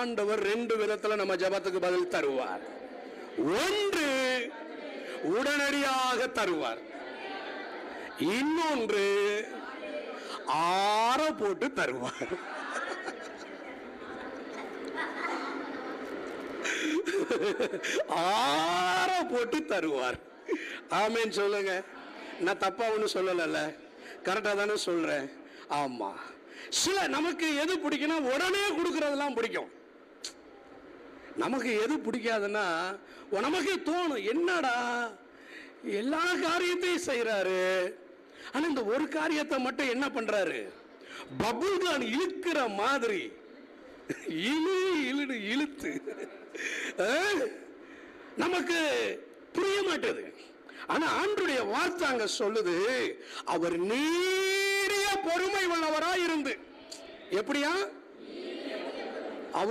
ஆண்டவர் ரெண்டு விதத்துல நம்ம ஜெபத்துக்கு பதில் தருவார். ஒன்று உடனடியாக தருவார், இன்னொன்று ஆற போட்டு தருவார். ஆற போட்டு தருவார். ஆமென் சொல்லுங்க. நான் தப்பா ஒன்றும் சொல்லல, கரெக்டா தானே சொல்றேன். ஆமா, சில நமக்கு எது பிடிக்கும்னா உடனே கொடுக்கறதெல்லாம் பிடிக்கும். நமக்கு எது பிடிக்காதுன்னா நமக்கு தோணும், என்னடா எல்லா காரியத்தையும் செய்யறாரு, ஆனா இந்த ஒரு காரியத்தை மட்டும் என்ன பண்றாரு, பபுள் கான் இழுக்கிற மாதிரி இழுத்து நமக்கு புரிய மாட்டேது. ஆனா ஆண்டவருடைய வார்த்தை அங்க சொல்லுது, அவர் நீடிய பொறுமை உள்ளவராய் இருந்து, எப்படியா